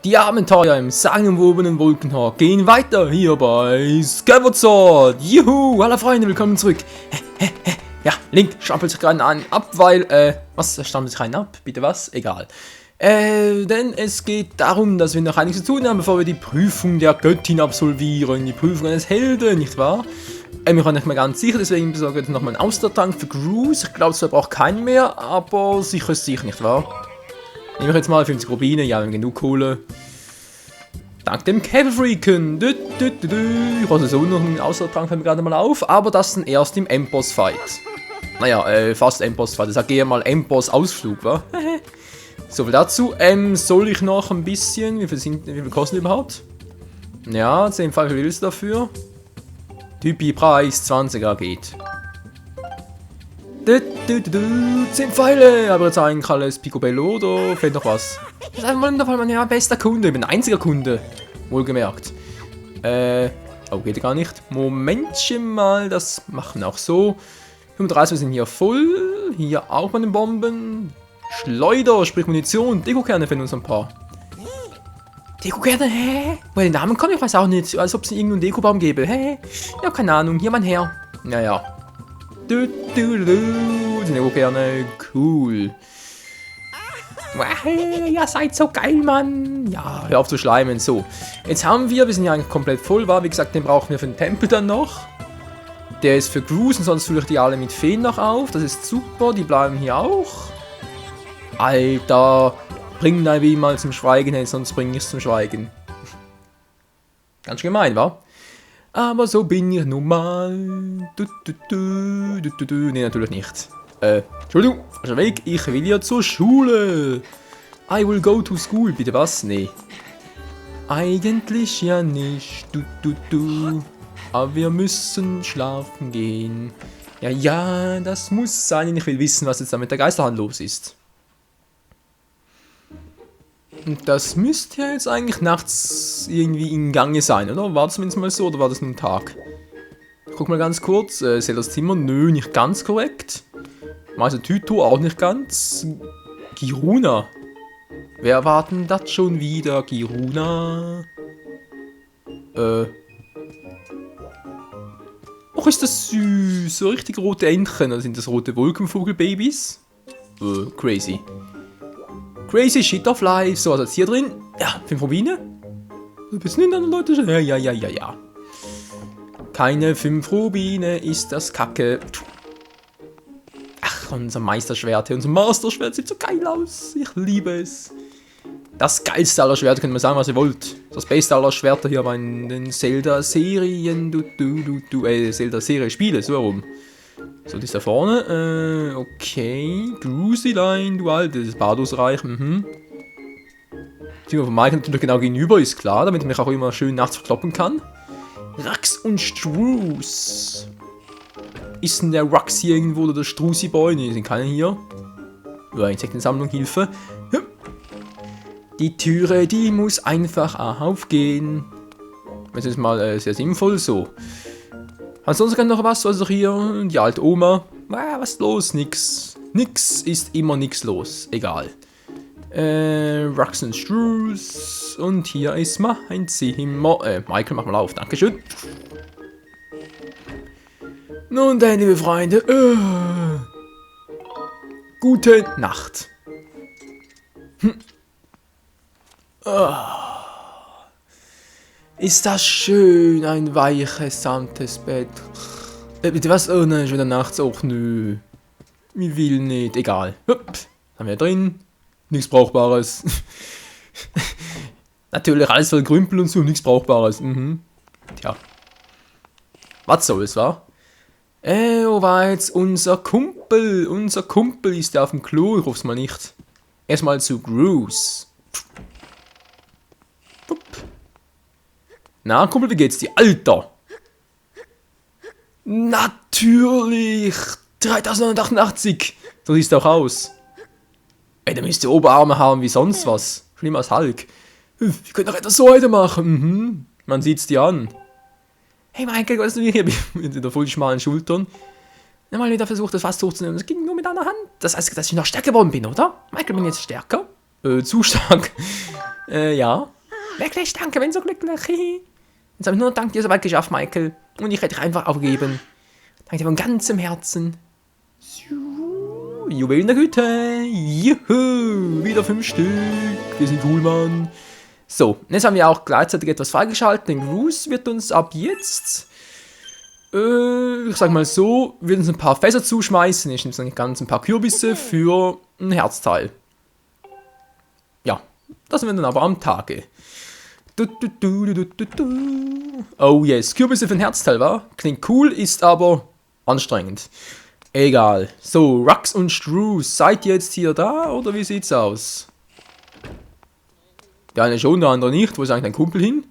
Die Abenteuer im sagenumwobenen Wolkenhor gehen weiter hier bei Skyward Sword. Juhu, hallo Freunde, willkommen zurück. Ja, Link strampelt sich gerade ab, weil, was strampelt sich rein ab? Bitte was? Egal. Denn es geht darum, dass wir noch einiges zu tun haben, bevor wir die Prüfung der Göttin absolvieren. Die Prüfung eines Helden, nicht wahr? Ich bin nicht mehr ganz sicher, deswegen besorge ich nochmal einen Ausdauertrank für Groose. Ich glaube, es braucht keinen mehr, aber sicher ist sicher, nicht wahr? Nehme ich jetzt mal 50 Rubine, ja, wir haben genug Kohle. Dank dem Cave-Freaken. Ich wollte so noch einen Ausdauertrank fällt mir gerade mal auf, aber das dann erst im Endboss-Fight. Naja, fast Endboss-Fight. Ich sage eher mal Endboss-Ausflug, wa? So viel dazu. Soll ich noch ein bisschen... Wie viel kosten die überhaupt? Ja, 10 Pfeile willst du dafür? Typi-Preis 20er geht. 10 Pfeile, aber jetzt eigentlich alles Picobello oder fehlt noch was? Das ist einfach wundervoll, mein bester Kunde, ich bin ein einziger Kunde. Wohlgemerkt. Oh, geht gar nicht. Momentchen mal, das machen wir auch so. 35, wir sind hier voll. Hier auch mal den Bomben. Schleuder, sprich Munition. Dekokerne finden uns ein paar. Dekokerne, hä? Woher den Namen kommt, ich weiß auch nicht. Als ob es irgendeinen Dekobaum gäbe. Hä? Ja, keine Ahnung. Hier, mein Herr. Naja. Die Dekokerne, cool. Ja, seid so geil, Mann. Ja, hör auf zu schleimen. So, jetzt haben wir sind ja eigentlich komplett voll, war. Wie gesagt, den brauchen wir für den Tempel dann noch. Der ist für Groose, sonst fülle ich die alle mit Feen noch auf. Das ist super, die bleiben hier auch. Alter, bring Naivi mal zum Schweigen, hey, sonst bring ich es zum Schweigen. Ganz gemein, wa? Aber so bin ich nun mal. Nee, natürlich nicht. Entschuldigung, falscher Weg. Ich will ja zur Schule. I will go to school. Bitte was? Nee. Eigentlich ja nicht. Aber wir müssen schlafen gehen. Ja, das muss sein. Ich will wissen, was jetzt da mit der Geisterhand los ist. Und das müsste ja jetzt eigentlich nachts irgendwie in Gange sein, oder? War das zumindest mal so, oder war das nur ein Tag? Ich guck mal ganz kurz. Zeldas Zimmer, nö, nicht ganz korrekt. Meister Tyto, auch nicht ganz. Kiruna. Wer war denn das schon wieder? Kiruna. Och, ist das süß. So richtig rote Entchen. Oder sind das rote Wolkenvogelbabys? Crazy. Crazy shit of life. So, was ist hier drin? Ja, 5 Rubine. Ein bisschen andere Leute. Ja. Keine 5 Rubine ist das Kacke. Ach, unser Meisterschwert. Unser Masterschwert sieht so geil aus. Ich liebe es. Das geilste aller Schwerter, könnt ihr sagen, was ihr wollt. Das beste aller Schwerter hier war in den Zelda-Serien. Zelda-Serie-Spiele, so herum. So, die ist da vorne. Okay. Grusilein, du altes Bardusreich. Die von Mike natürlich genau gegenüber, ist klar, damit ich mich auch immer schön nachts verkloppen kann. Rax und Struce. Ist denn der Rax hier irgendwo oder der Strusi Boy? Ne, sind keine hier. Ja, Insektensammlung, Hilfe. Die Türe, die muss einfach aufgehen. Das ist mal sehr sinnvoll so. Ansonsten noch was, also hier, die alte Oma. Was ist los? Nix. Nix ist immer nix los. Egal. Rax und Struce. Und hier ist mein Zimmer. Michael, mach mal auf. Dankeschön. Nun dann, liebe Freunde. Gute Nacht. Ist das schön, ein weiches, sanftes Bett. Bitte was? Oh nein, schon wieder nachts. Och nö. Wie will nicht. Egal. Haben wir drin. Nichts Brauchbares. Natürlich, alles voll Grümpel und so. Nichts Brauchbares. Tja. Was soll's, wa? Wo war jetzt unser Kumpel? Unser Kumpel ist ja auf dem Klo. Ich hoff's mal nicht. Erstmal zu Groose. Na, Kumpel, wie geht's dir? Alter! Natürlich! 3088! So siehst du auch aus. Ey, da müsst ihr Oberarme haben wie sonst was. Schlimmer als Hulk. Wir können doch etwas so weitermachen. Man sieht's dir an. Hey Michael, weißt du, wie hier mit der voll schmalen Schultern? Mal wieder versucht, das Fass hochzunehmen. Das ging nur mit einer Hand. Das heißt, dass ich noch stärker geworden bin, oder? Michael, bin jetzt stärker? Zu stark. Ja. Wirklich, danke, bin so glücklich. Jetzt habe ich nur dank dir so weit geschafft, Michael. Und ich hätte dich einfach aufgeben. Danke dir von ganzem Herzen. Juwelen der Güte. Juhu. Wieder 5 Stück. Wir sind cool, Mann. So, jetzt haben wir auch gleichzeitig etwas freigeschaltet. Den Gruß wird uns ab jetzt, ich sag mal so, wird uns ein paar Fässer zuschmeißen. Ich nehme ganz ein paar Kürbisse für ein Herzteil. Ja, das werden wir dann aber am Tage. Oh yes, Kürbisse für ein Herzteil, wa? Klingt cool, ist aber anstrengend. Egal. So, Rux und Struce, seid ihr jetzt hier da oder wie sieht's aus? Der eine schon, der andere nicht. Wo ist eigentlich dein Kumpel hin?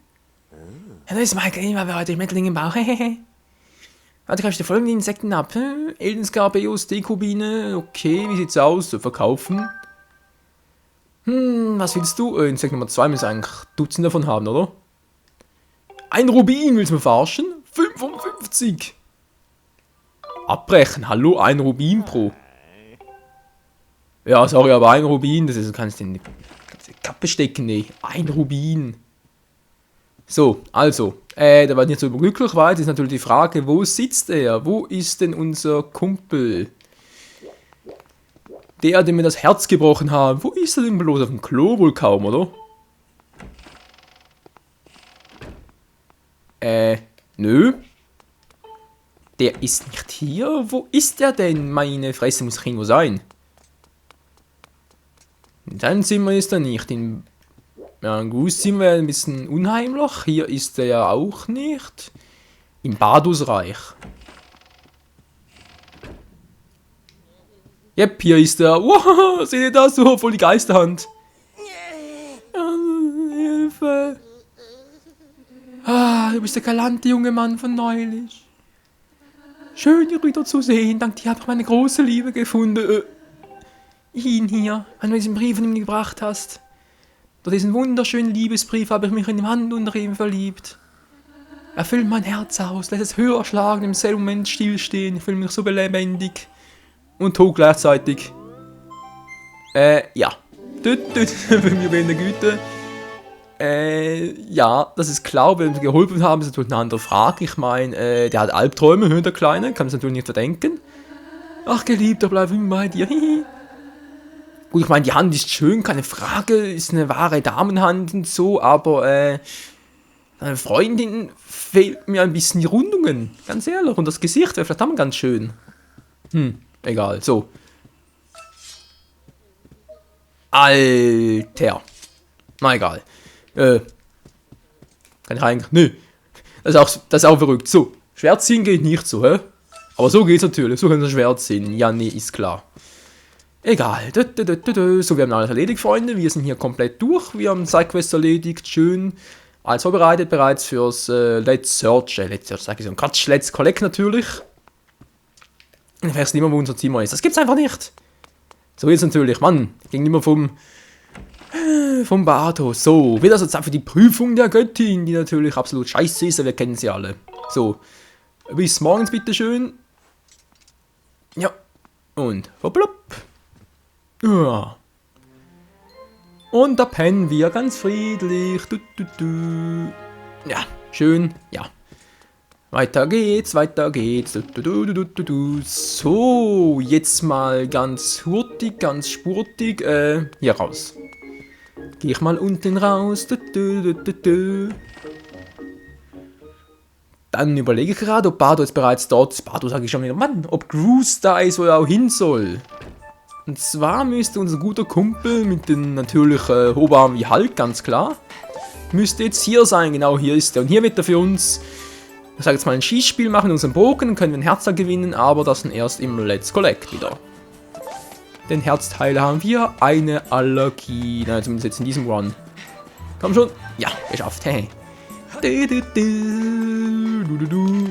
Ja, da ist Michael, weil wir heute Schmetterling im Bauch. Warte, greifst du folgende Insekten ab? Eldenskarbeus, Dekubine. Okay, wie sieht's aus? Zu verkaufen. Was willst du? Insekt Nummer 2 müssen eigentlich Dutzend davon haben, oder? Ein Rubin, willst du mir verarschen? 55! Abbrechen, hallo, ein Rubin pro. Ja, sorry, aber ein Rubin, das ist, kannst du in die Kappe stecken, nee. Ein Rubin. So, also, da war nicht so überglücklich, weil jetzt ist natürlich die Frage, wo sitzt er? Wo ist denn unser Kumpel? Der, dem wir das Herz gebrochen haben. Wo ist er denn bloß? Auf dem Klo wohl kaum, oder? Nö. Der ist nicht hier. Wo ist der denn? Meine Fresse, muss irgendwo sein. In seinem Zimmer ist er nicht. In einem Grußzimmer ein bisschen unheimlich. Hier ist er ja auch nicht. Im Badusreich. Yep, hier ist er. Wow, seht ihr das? So voll die Geisterhand. Hilfe. Ah, du bist der galante junge Mann von neulich. Schön, dich wieder zu sehen. Dank dir habe ich meine große Liebe gefunden. Ihn hier, wenn du diesen Brief von ihm gebracht hast. Durch diesen wunderschönen Liebesbrief habe ich mich in die Hand unter ihm verliebt. Er füllt mein Herz aus, lässt es höher schlagen, im selben Moment stillstehen. Ich fühle mich so lebendig. Und tot gleichzeitig. Ja. Für mich in der Güte. Ja, das ist klar, wenn wir geholfen haben, ist natürlich eine andere Frage. Ich meine, der hat Albträume, der Kleine, kann es natürlich nicht verdenken. Ach, Geliebter, bleib immer bei dir. Gut, ich meine, die Hand ist schön, keine Frage, ist eine wahre Damenhand und so, aber, deine Freundin fehlt mir ein bisschen die Rundungen, ganz ehrlich, und das Gesicht wäre vielleicht auch mal ganz schön. Egal, so. Alter. Na egal. Kann ich eigentlich... Nö. Das ist auch verrückt. So. Schwert ziehen geht nicht so, hä? Aber so geht's natürlich. So können wir Schwert ziehen. Ja, nee, ist klar. Egal. So, wir haben alles erledigt, Freunde. Wir sind hier komplett durch. Wir haben Sidequests erledigt. Schön. Alles vorbereitet bereits fürs Let's Search, sag ich so. Quatsch, Let's Collect natürlich. Ich weiß nicht mehr, wo unser Zimmer ist. Das gibt's einfach nicht. So jetzt natürlich, Mann. Gegenüber vom Bato. So, wieder so Zeit für die Prüfung der Göttin, die natürlich absolut scheiße ist, aber wir kennen sie alle. So, bis morgens bitteschön. Ja. Und hopplopp. Ja. Und da pennen wir ganz friedlich. Ja, schön. Ja. Weiter geht's, weiter geht's. So, jetzt mal ganz hurtig, ganz spurtig, hier raus. Geh ich mal unten raus. Dann überlege ich gerade, ob Bardo jetzt bereits dort ist. Bardo sage ich schon wieder, Mann, ob Gruß da ist, wo er auch hin soll. Und zwar müsste unser guter Kumpel mit den natürlich Hobarm wie Hulk, ganz klar, müsste jetzt hier sein. Genau, hier ist er. Und hier wird er für uns, ich sage jetzt mal, ein Schießspiel machen in unserem Bogen, dann können wir ein Herzteil gewinnen, aber das dann erst im Let's Collect wieder. Den Herzteil haben wir eine Allergie. Nein, zumindest jetzt in diesem Run. Komm schon. Ja, geschafft. Hey.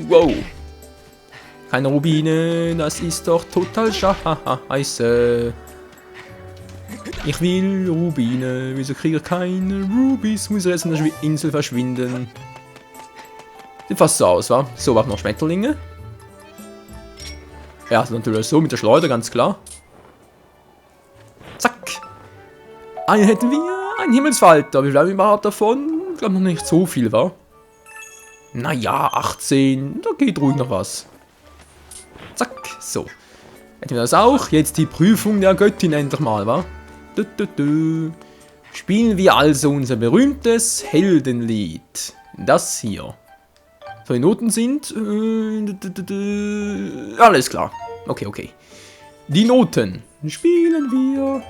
Wow. Keine Rubine, das ist doch total scheiße. Ich will Rubine, wieso kriege ich keine Rubies? Muss jetzt in der Insel verschwinden. Sieht fast so aus, wa? So, was noch Schmetterlinge? Ja, also natürlich so mit der Schleuder, ganz klar. Zack. Einen hätten wir, einen Himmelsfalter. Wie bleiben wir überhaupt davon? glaube noch nicht so viel, wa? Naja, 18, da geht ruhig noch was. Zack, so. Hätten wir das auch. Jetzt die Prüfung der Göttin endlich mal, wa? Spielen wir also unser berühmtes Heldenlied. Das hier. So, die Noten sind... alles klar. Okay, okay. Die Noten spielen wir.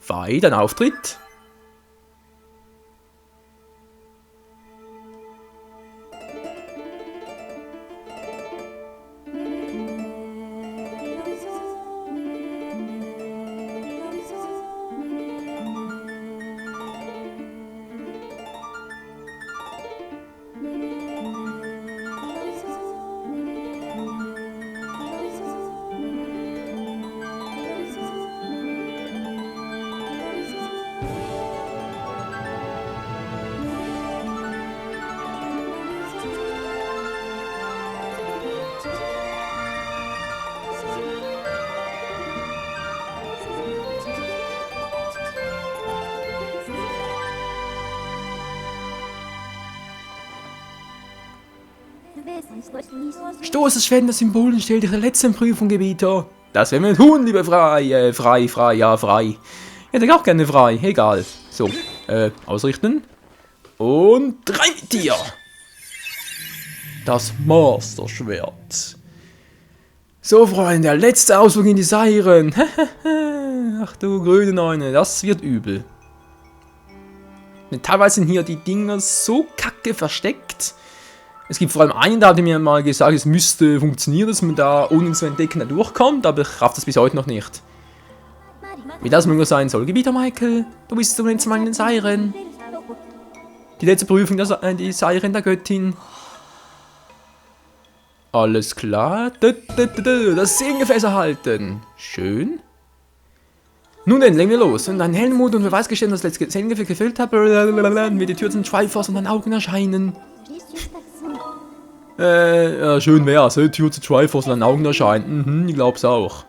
Weiter, ein Auftritt. Stoß das schwellende Symbol und stell dich der letzten Prüfung, Gebieter. Das werden wir tun, liebe Frei. Frei, ja, frei. Ich hätte auch gerne frei, egal. So, ausrichten. Und rein mit dir. Das Master-Schwert. So, Freunde, der letzte Ausflug in die Siren. Ach du grüne Neune, das wird übel. Denn teilweise sind hier die Dinger so kacke versteckt. Es gibt vor allem einen, der hat mir mal gesagt, es müsste funktionieren, dass man da ohne zu entdecken da durchkommt, aber ich raff das bis heute noch nicht. Wie das möglich sein soll. Gebieter Michael, du bist zunächst mal in den Siren. Die letzte Prüfung, die Siren der Göttin. Alles klar. Das Segengefäß erhalten. Schön. Nun denn, legen wir los. Und ein Helmut und Beweisgeständnis, dass das letzte Segengefäß gefüllt hat, wird die Tür zum Triforce und deinen Augen erscheinen. Ja, schön wär's, die Tür zu Triforce und deinen Augen erscheinen. Ich glaub's auch.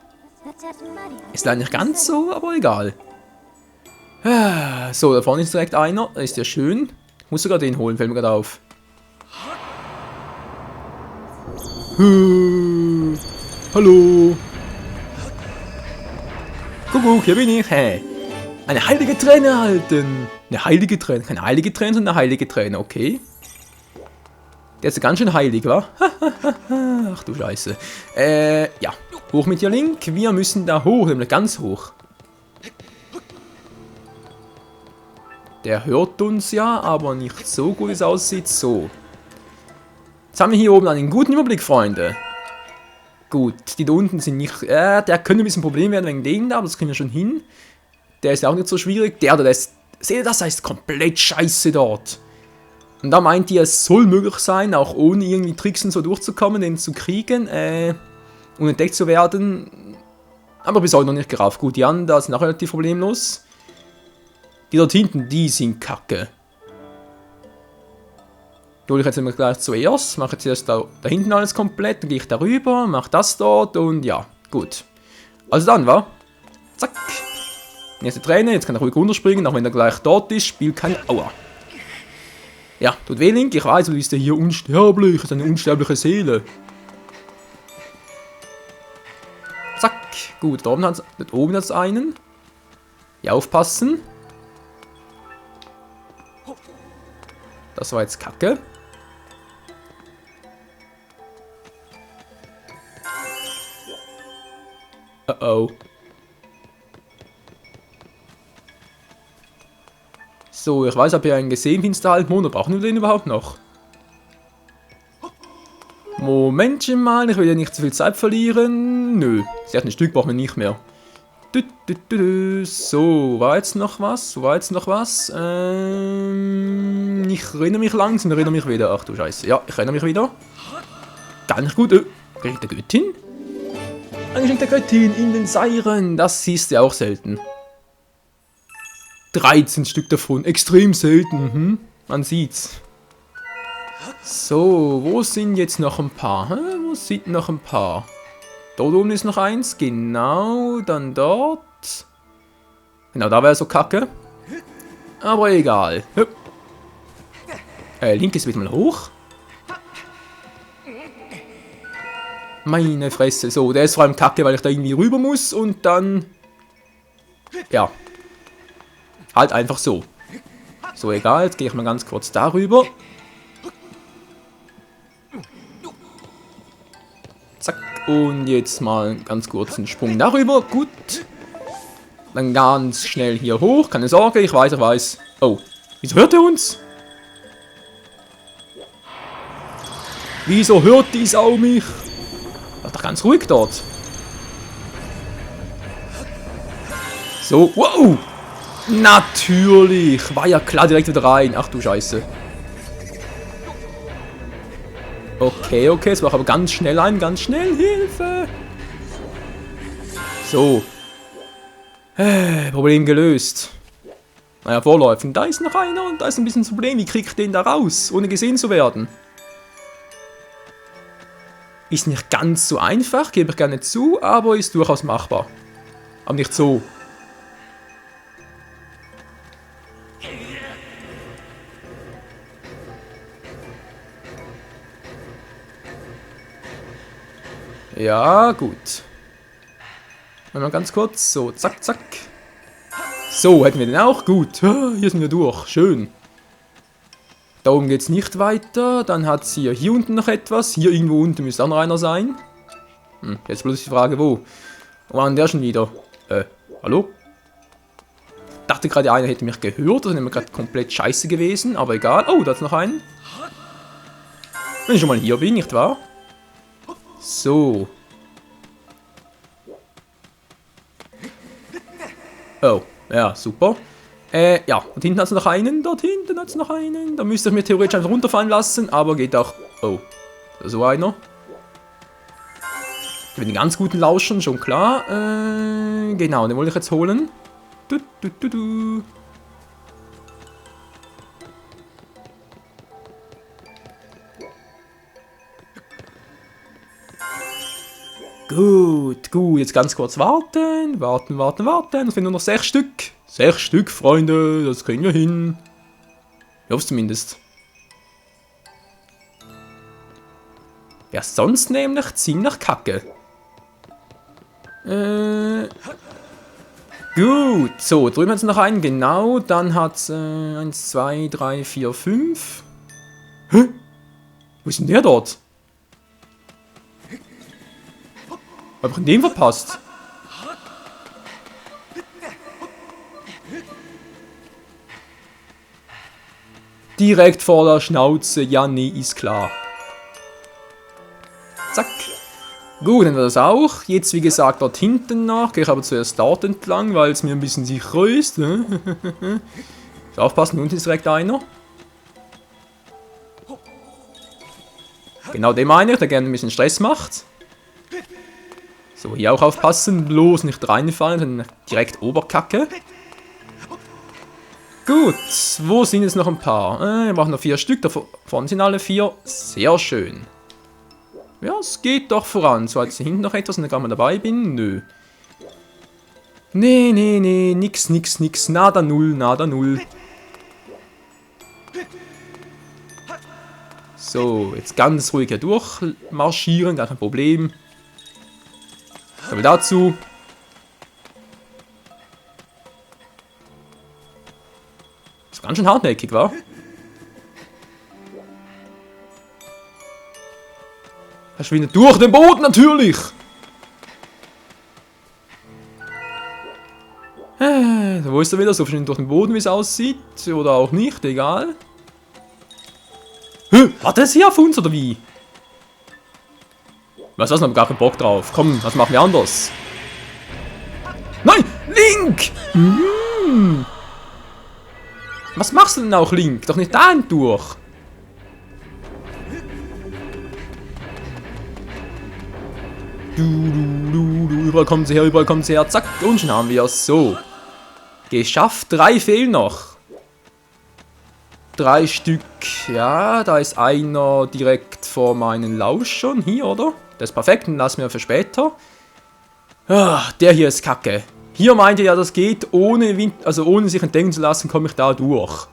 Ist leider nicht ganz so, aber egal. So, da vorne ist direkt einer. Da ist ja schön. Ich muss sogar den holen, fällt mir gerade auf. Hallo. Kuckuck, hier bin ich. Hey. Eine heilige Träne erhalten. Eine heilige Träne. Keine heilige Träne, sondern eine heilige Träne, okay. Der ist ganz schön heilig, wa? Ach du Scheiße. Ja. Hoch mit dir, Link. Wir müssen da hoch, nämlich ganz hoch. Der hört uns ja, aber nicht so gut, wie es aussieht. So. Jetzt haben wir hier oben einen guten Überblick, Freunde. Gut, die da unten sind nicht... der könnte ein bisschen ein Problem werden wegen denen da, aber das kriegen wir schon hin. Der ist auch nicht so schwierig. Der ist... Seht ihr das? Heißt komplett scheiße dort. Und da meint ihr, es soll möglich sein, auch ohne irgendwie Tricks und so durchzukommen, den zu kriegen, und entdeckt zu werden. Aber bis heute noch nicht gerafft. Gut, die anderen, da sind auch relativ problemlos. Die dort hinten, die sind kacke. Die hole ich jetzt immer gleich zuerst. Mache jetzt erst da hinten alles komplett, dann gehe ich darüber, mache das dort und ja, gut. Also dann, wa? Zack. Nächste Träne, jetzt kann er ruhig runterspringen, auch wenn er gleich dort ist, spielt kein Aua. Ja, tut weh, Link, ich weiß, du bist ja hier unsterblich, das ist eine unsterbliche Seele. Zack, gut, da oben hat's einen. Ja, aufpassen. Das war jetzt kacke. Oh. So, ich weiß, habe hier einen gesehen, Finsterhalbmond, brauchen wir den überhaupt noch? Momentchen mal, ich will ja nicht zu viel Zeit verlieren. Nö, sie hat ein Stück, brauchen wir nicht mehr. So, war jetzt noch was? Ich erinnere mich langsam, ich erinnere mich wieder. Ach du Scheiße, ja, ich erinnere mich wieder. Gar nicht gut. Geschenk der Göttin? Ein Geschenk der Göttin in den Siren, das siehst du auch selten. 13 Stück davon, extrem selten, man sieht's. So, wo sind jetzt noch ein paar? Wo sind noch ein paar? Dort oben ist noch eins, genau, dann dort. Genau, da wäre so kacke. Aber egal. Link ist wieder mal hoch. Meine Fresse. So, der ist vor allem kacke, weil ich da irgendwie rüber muss und dann... Ja. Halt einfach so. So, egal. Jetzt gehe ich mal ganz kurz darüber. Zack. Und jetzt mal ganz kurz einen Sprung darüber. Gut. Dann ganz schnell hier hoch. Keine Sorge, ich weiß. Oh, wieso hört er uns? Wieso hört die Sau mich? War doch ganz ruhig dort. So, wow! Natürlich! War ja klar, direkt wieder rein. Ach du Scheiße. Okay, jetzt mach aber ganz schnell ganz schnell. Hilfe! So. Problem gelöst. Naja, vorläufig. Da ist noch einer und da ist ein bisschen das Problem. Wie krieg ich den da raus, ohne gesehen zu werden? Ist nicht ganz so einfach, gebe ich gerne zu, aber ist durchaus machbar. Aber nicht so. Ja, gut. Mal ganz kurz. So, zack, zack. So, hätten wir den auch. Gut. Hier sind wir durch. Schön. Da oben geht es nicht weiter. Dann hat es hier unten noch etwas. Hier irgendwo unten müsste auch noch einer sein. Jetzt bloß die Frage, wo? Wo war denn der schon wieder? Hallo? Ich dachte gerade, einer hätte mich gehört. Das ist nämlich gerade komplett scheiße gewesen. Aber egal. Oh, da ist noch einen. Wenn ich schon mal hier bin, nicht wahr? So. Oh, ja, super. Ja, und hinten hat es noch einen. Dort hinten hat es noch einen. Da müsste ich mir theoretisch einfach runterfallen lassen, aber geht auch. Oh, so einer. Ich bin den ganz guten Lauschern, schon klar. Genau, den wollte ich jetzt holen. Gut, jetzt ganz kurz warten. Es sind nur noch 6 Stück. 6 Stück, Freunde, das kriegen wir hin. Ich hoffe zumindest. Ja, sonst nämlich ziemlich kacke. Gut, so, drüben hat es noch einen, genau. Dann hat es 1, 2, 3, 4, 5. Hä? Wo ist denn der dort? Hab ich den verpasst? Direkt vor der Schnauze. Ja, nee, ist klar. Zack. Gut, dann war das auch. Jetzt, wie gesagt, dort hinten noch. Gehe ich aber zuerst dort entlang, weil es mir ein bisschen sicherer ist. So, aufpassen, unten ist direkt einer. Genau den meine ich, der gerne ein bisschen Stress macht. So, hier auch aufpassen, bloß nicht reinfallen, dann direkt Oberkacke. Gut, wo sind jetzt noch ein paar? Wir brauchen noch 4 Stück, davon sind alle 4. Sehr schön. Ja, es geht doch voran. So, jetzt hinten noch etwas, wenn ich gerade mal dabei bin. Nö. Nee, nix. Nada null. So, jetzt ganz ruhig hier durchmarschieren, gar kein Problem. Kommen wir dazu. Ist ganz schön hartnäckig, wa? Verschwindet durch den Boden, natürlich! Wo ist er wieder? So verschwindet durch den Boden, wie es aussieht. Oder auch nicht, egal. Hat er es hier auf uns, oder wie? Was hast du? Gar keinen Bock drauf. Komm, was machen wir anders? Nein! Link! Was machst du denn auch, Link? Doch nicht da durch. Überall kommen sie her, zack, und schon haben wir es. So. Geschafft, 3 fehlen noch. 3 Stück, ja, da ist einer direkt vor meinen Lauschern, hier, oder? Das ist perfekt, den lassen wir für später. Ah, der hier ist kacke. Hier meint ihr ja, das geht ohne ohne sich entdecken zu lassen, komme ich da durch.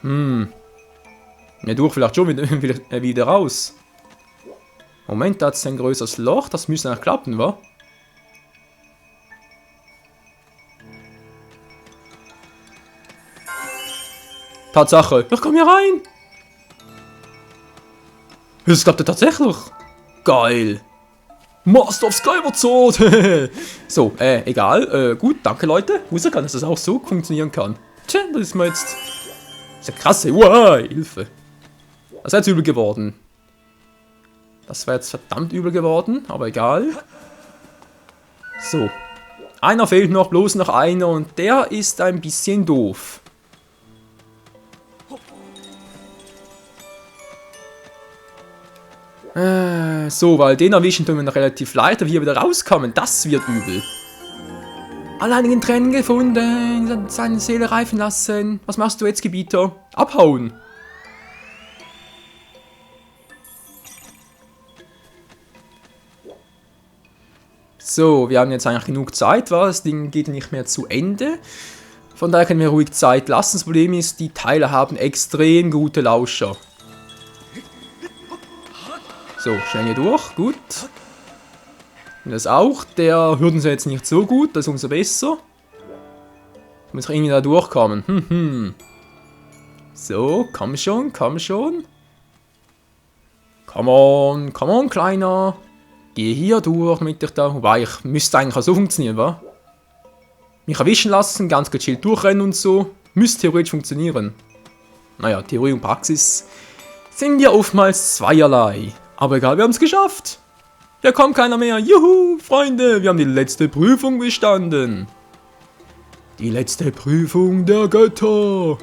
Ja, durch vielleicht schon wieder raus. Moment, da hat es ein größeres Loch. Das müsste eigentlich klappen, wa? Tatsache. Ich komme hier rein. Das klappt ja tatsächlich. Geil. Master of Skyward Sword. So, egal. Gut, danke Leute. Ich wusste gar nicht, dass das auch so funktionieren kann. Tja, das ist mir jetzt... Das ist ja krass. Wow, Hilfe. Das wäre jetzt übel geworden. Das wäre jetzt verdammt übel geworden, aber egal. So. Einer fehlt noch, bloß noch einer und der ist ein bisschen doof. So, weil den erwischen tun wir noch relativ leicht, aber hier wieder rauskommen, das wird übel. Alleinigen Tränen gefunden, seine Seele reifen lassen. Was machst du jetzt, Gebieter? Abhauen! So, wir haben jetzt eigentlich genug Zeit, weil das Ding geht nicht mehr zu Ende. Von daher können wir ruhig Zeit lassen. Das Problem ist, die Teile haben extrem gute Lauscher. So, schnell hier durch, gut. Und das auch, der hört uns jetzt nicht so gut, das ist umso besser. Muss ich irgendwie da durchkommen. So, komm schon, komm schon. Come on, Kleiner. Geh hier durch, mit dich da. Wobei, ich müsste eigentlich auch so funktionieren, wa? Mich erwischen lassen, ganz gechillt durchrennen und so. Müsste theoretisch funktionieren. Naja, Theorie und Praxis sind ja oftmals zweierlei. Aber egal, wir haben es geschafft. Hier kommt keiner mehr. Juhu, Freunde, wir haben die letzte Prüfung bestanden. Die letzte Prüfung der Götter.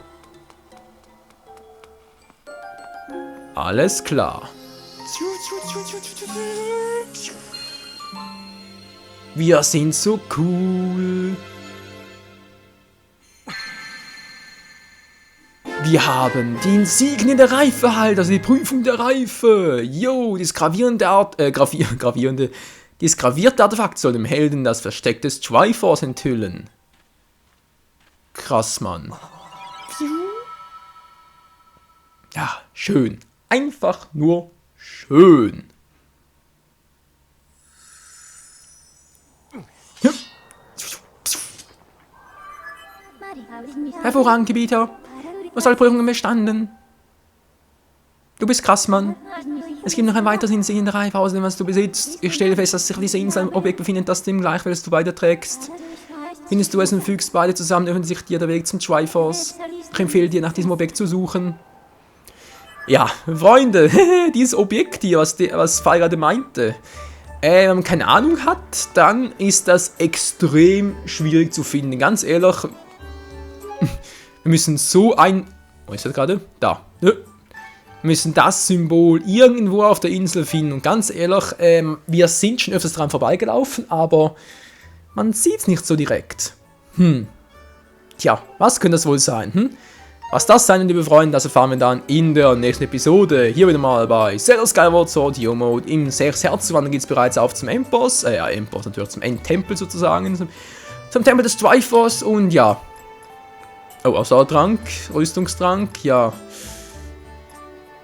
Alles klar. Wir sind so cool. Wir haben den Segen der Reife erhalten, also die Prüfung der Reife. Jo, dieses gravierende Artefakt soll dem Helden das Versteck des Triforce enthüllen. Krass, Mann. Ja, schön. Einfach nur schön. Hervorragend, Gebieter. Du hast alle Prüfungen bestanden. Du bist krass, Mann. Es gibt noch ein weiteres Inseln in der Reife, außerdem was du besitzt. Ich stelle fest, dass sich diese Insel ein Objekt befindet, das dem gleich, welches du weiterträgst. Findest du es und fügst beide zusammen, öffnet sich dir der Weg zum Triforce. Ich empfehle dir, nach diesem Objekt zu suchen. Ja, Freunde, dieses Objekt hier, was Fall gerade meinte, wenn man keine Ahnung hat, dann ist das extrem schwierig zu finden. Ganz ehrlich, wir müssen so ein... Wo ist das gerade? Da. Wir müssen das Symbol irgendwo auf der Insel finden. Und ganz ehrlich, wir sind schon öfters dran vorbeigelaufen, aber man sieht es nicht so direkt. Tja, was könnte das wohl sein? Was das sein, liebe Freunde, das erfahren wir dann in der nächsten Episode. Hier wieder mal bei Zelda Skyward Sword Yo-Mode. Im 6 Herz wandern geht es bereits auf zum Endboss. Endboss natürlich, zum Endtempel sozusagen. Zum Tempel des Triforce und ja. Oh, Ausdauertrank, Rüstungstrank, ja.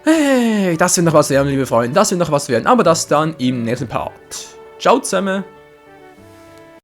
Hey, das wird noch was werden, liebe Freunde. Das wird noch was werden. Aber das dann im nächsten Part. Ciao zusammen.